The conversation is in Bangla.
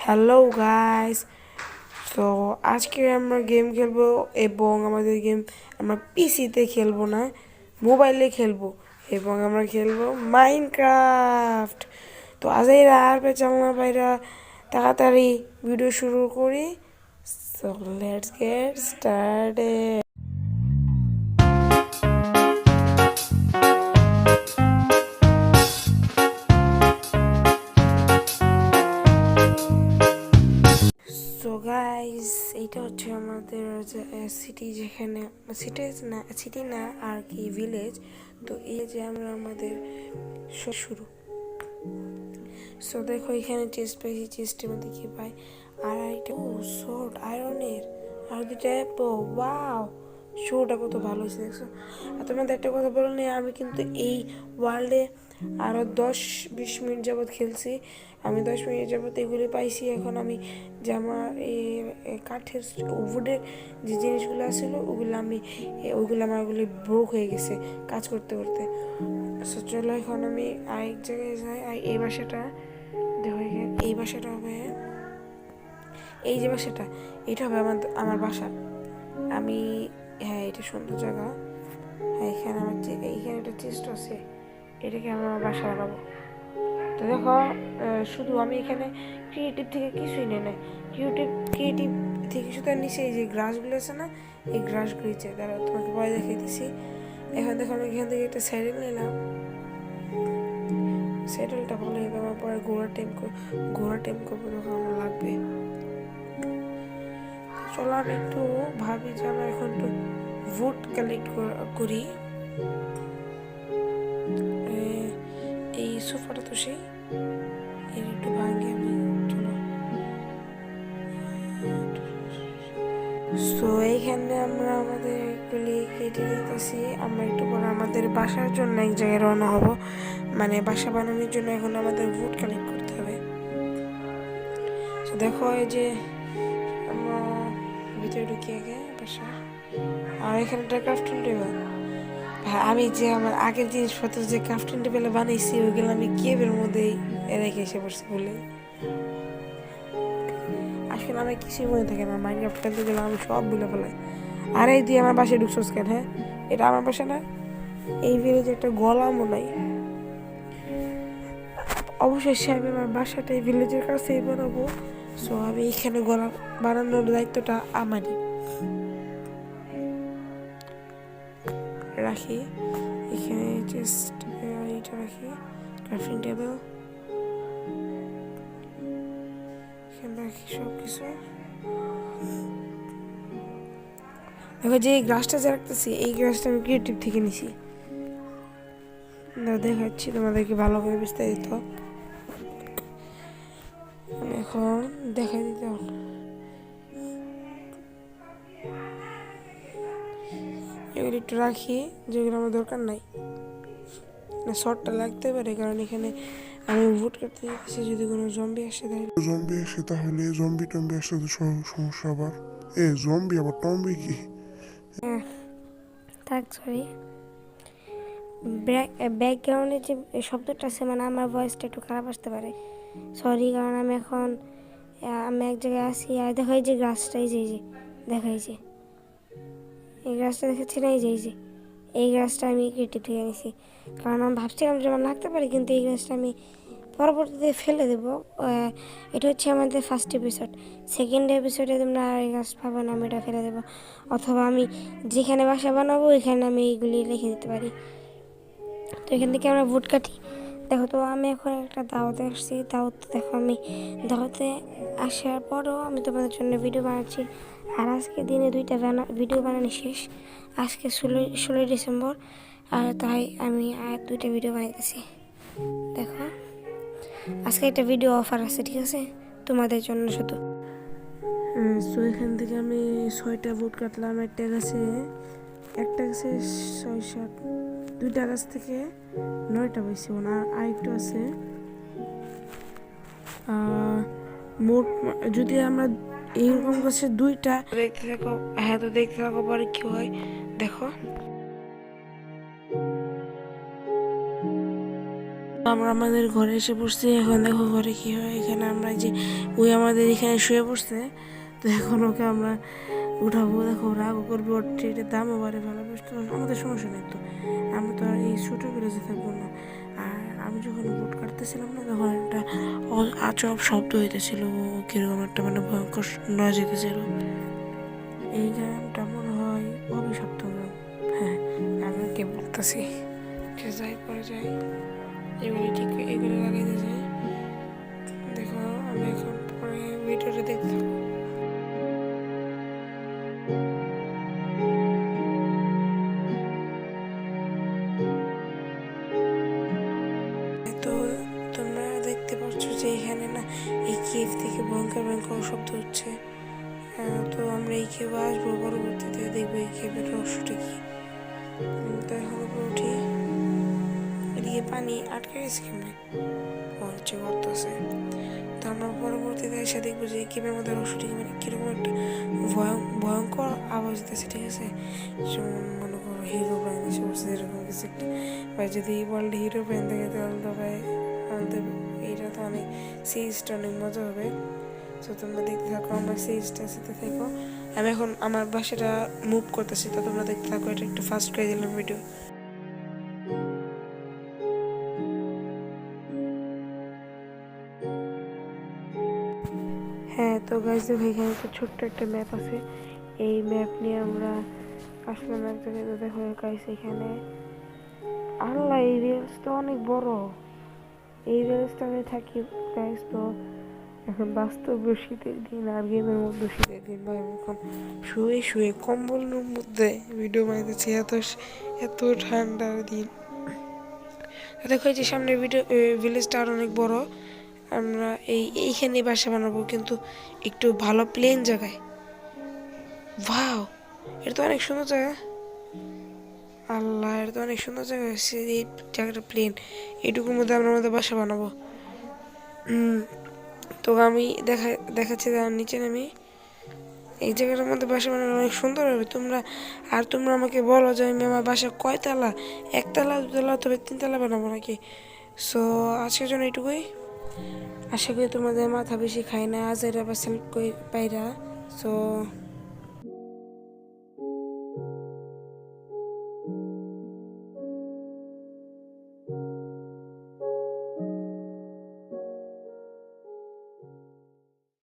Hello guys. তো আজকে আমরা গেম খেলবো এবং আমাদের গেম আমরা পিসিতে খেলবো না, মোবাইলে খেলবো এবং আমরা খেলবো মাইনক্রাফট। তো আজাইরা আর পেঁচাল না বাইরা, তাড়াতাড়ি ভিডিও শুরু করি। So let's get started. So guys, এইটা হচ্ছে আমাদের সিটি, যেখানে সিটি না আর কি, ভিলেজ। তো এই যে আমরা আমাদের শুরু। সো দেখো এখানে চেস্ট পেয়েছি, চেস্টের মধ্যে কি পাই? আর একটা সোর্ড আয়রনের, আর দুটো অ্যাপো। ওয়াও, শোটা কত ভালো হয়েছে দেখছো। আর তোমাদের একটা কথা বলো না, আমি কিন্তু এই ওয়ার্ল্ডে আরও 10-20 মিনিট যাবৎ খেলছি। আমি 10 মিনিট যাবৎ এগুলি পাইছি। এখন আমি যে আমার এই কাঠের উডের যে জিনিসগুলো আছিল ওগুলো আমার ওগুলি ব্রোক হয়ে গেছে কাজ করতে করতে। সো চলো এখন আমি আরেক জায়গায় যাই। আর এই বাসাটা দেখো, এই বাসাটা হবে, এই যে বাসাটা, এটা হবে আমার বাসা। আমি, হ্যাঁ এটা সুন্দর জায়গা। হ্যাঁ এখানে এইখানে একটা চেস্ট আছে, এটাকে আমি আমার বাসা বানাবো। তো দেখো, শুধু আমি এখানে ক্রিয়েটিভ থেকে কিছুই নেই না। ক্রিয়েটিভ থেকে শুধু নিচে এই যে গ্রাসগুলো আছে না, এই গ্রাসগুলো নিচে তারা তোমাকে পরে দেখিয়ে দিচ্ছি। এখন দেখো আমি এখান থেকে একটা স্যাডেল নিলাম। স্যাডেলটা ভালো হবে, আমার পরে ঘোড়া টেম করবো তখন আমার লাগবে। চলো আমি একটু ভাবি যে আমরা এখন একটু ভোট কালেক্ট করি। এই সোফাটা তো সেই, এর একটু ভাঙি আমি। চলো, সো এইখানে আমরা আমাদের এগুলি কেটে নিতেছি। আমরা একটু পরে আমাদের বাসার জন্য এক জায়গায় রওনা হব, মানে বাসা বানানোর জন্য এখন আমাদের ভোট কালেক্ট করতে হবে। তো দেখো এই যে আমরা ভিতরে ঢুকি আগে বাসা। আর এখানে একটা ক্রাফটিং টেবিল। আমি যে আমার আগের জিনিসপত্র যে ক্রাফটিং টেবিলে বানাইছি ওইগুলো আমি কেবের মধ্যেই রেখে এসে পড়ছি বলে। আসলে আমার কিছুই মনে থাকে না, মাইনক্রাফট খেলতে গেলে আমি সব ভুলে ফেলাই। আর এই দিয়ে আমার বাসায় ঢুকছোস কেন? হ্যাঁ এটা আমার বাসা না, এই ভিলেজে একটা গলামও নাই। অবশেষে আমি আমার বাসাটা এই ভিলেজের কাছেই বানাবো। সো আমি এখানে গলা বানানোর দায়িত্বটা আমারই। রাখি এখানে জাস্ট এটা রাখি, ক্রাফটিং টেবিল এখানে রাখি সব কিছু। দেখো যে এই গ্রাসটা যে রাখতেছি, এই গ্রাসটা আমি ক্রিয়েটিভ থেকে নিছি। দেখাচ্ছি তোমাদেরকে ভালো করে বিস্তারিত। আমি এখন দেখাই দিতে এগুলো একটু রাখি, যেগুলো আমার দরকার নাই, না শর্টটা লাগতে পারে, কারণ এখানে আমি ভোট করতে যাচ্ছি। যদি কোনো জম্বি আসে তাহলে জম্বি টম্বি আসলে তো সমস্যা আবার। জম্বি আবার টম্বি কি? থাক, সরি। ব্যাকগ্রাউন্ডে যে শব্দটা আছে, মানে আমার ভয়েসটা একটু খারাপ আসতে পারে, সরি। কারণ আমি এক জায়গায় আসি। আর দেখো এই যে গাছটা, এই যে দেখা, এই গাছটা দেখাচ্ছি না, এই গাছটা আমি ক্রিয়েটিভ থেকে নিয়েছি। কারণ আমি ভাবছিলাম যে আমার লাগতে পারে, কিন্তু এই গাছটা আমি পরবর্তীতে ফেলে দেবো। এটা হচ্ছে আমাদের ফার্স্ট এপিসোড। সেকেন্ড এপিসোডে তোমরা আর এই গাছ পাবো না, আমি এটা ফেলে দেবো। অথবা আমি যেখানে বাসা বানাবো এখানে আমি এইগুলি রেখে দিতে পারি। তো এখান থেকে আমরা ভোট কাটি। দেখো, তো আমি এখন একটা দাওয়াতে আসছি। দেখো আমি দাওয়াতে আসার পরও আমি তোমাদের জন্য ভিডিও বানাচ্ছি। আর আজকে দিনে 2টা ভিডিও বানানো শেষ। আজকে 16ই ডিসেম্বর, আর তাই আমি আর 2টা ভিডিও বানাইতেছি। দেখো আজকে একটা ভিডিও অফার আছে, ঠিক আছে, তোমাদের জন্য শুধু। সো এখান থেকে আমি 6টা ভোট কাটলাম। একটা গাছে 6-7, 2টা গাছ থেকে 9টা পাইছি। আর আরেকটু আছে। মোট যদি আমরা এইরকম গাছে 2টা দেখতে থাকো, হ্যাঁ তো দেখতে থাকো পরে কি হয় দেখো। আমরা আমাদের ঘরে এসে পড়ছি। এখন দেখো ঘরে কি হয়। এখানে আমরা যে ওই আমাদের এখানে শুয়ে পড়ছে, তো এখন ওকে আমরা উঠাবো। দেখো রাগও করবে, ওর ট্রেটের দামও বাড়ে ভালো, বুঝতে পারছো? আমাদের সমস্যা নেই তো, আমরা তো আর এই ছোটো ভিলেজে থাকবো না। আর আমি যখন বুট কাটতেছিলাম না, তখন একটা আচব শব্দ হইতেছিল, কিরকম একটা মানে ভয়ঙ্কর নয় যেতেছিল। এই গ্রামটা মনে হয় অভিশপ্ত গ্রাম। হ্যাঁ, আমি কে বলতেছি, যাই পরে যাই, এগুলি ঠিক এগুলি লাগাইতে যাই। দেখো আমি এখন পরে ভিডিওটা দেখতে থাকবো। তো তোমরা দেখতে পাচ্ছ যে এখানে না এই কেভ থেকে ভয়ঙ্কর ভয়ঙ্কর শব্দ হচ্ছে। তো আমরা এই কেভে আসবো, পরবর্তীতে দেখবো এই কেভের রহস্যটা কি। তো এখন উপরে উঠি, এদিকে পানি আটকে গেছে কেমনে, হচ্ছে করতেছে। তো আমরা পরবর্তীতে এসে দেখবো যে কেভের মধ্যে রহস্যটা কি, মানে কিরকম একটা ভয়ঙ্কর আওয়াজ দিতেছে, ঠিক আছে? যেমন মনে করো হিরো ব্র্যান্ড এসে বসছে, এরকম কিছু একটা। বা যদি ওয়ার্ল্ডে হিরো ব্র্যান্ড থাকে তাহলে তো ভাই আমাদের এইটা তো অনেক সিরিজটা অনেক মজা হবে। তো তোমরা দেখতে থাকো, আমার সিরিজটা সাথে থাকো। আমি এখন আমার বাসাটা মুভ করতেছি, তো তোমরা দেখতে থাকো। এটা একটু ফাস্ট করে দিলাম ভিডিও। হ্যাঁ, তো গাইজ দেখো এখানে একটা ছোট্ট একটা ম্যাপ আছে। এই ম্যাপ নিয়ে আমরা আসলাম এক জায়গায়। তো দেখো গাইজ এখানে, আল্লাহ এই রিলস তো অনেক বড়। এই রিলসটা আমি থাকি গাইজ। তো এখন বাস্তব শীতের দিন আর গেমের মধ্যে শীতের দিন, ভাই আমি এখন শুয়ে শুয়ে কম্বলের মধ্যে ভিডিও বানাইতেছি, এত ঠান্ডার দিন। দেখো এই যে সামনে ভিলেজটা আর অনেক বড়। আমরা এইখানে বাসা বানাবো, কিন্তু একটু ভালো প্লেন জায়গায়। ওয়াও, এটা তো অনেক সুন্দর জায়গা। আল্লাহ, এটা তো অনেক সুন্দর জায়গা হচ্ছে। এই জায়গাটা প্লেন, এইটুকুর মধ্যে আমরা আমাদের বাসা বানাবো। তো আমি দেখাচ্ছি, নিচে নামি। এই জায়গাটার মধ্যে বাসা বানানো অনেক সুন্দর হবে। তোমরা আমাকে বলো যে আমি আমার বাসা কয়তলা, একতলা, দুতলা, তবে তিনতলা বানাবো নাকি। সো আজকের জন্য এইটুকুই। আশা করি তোমাদের মাথা বেশি খায় না আজ এর আবার সেলেক্ট করে পাইরা। সো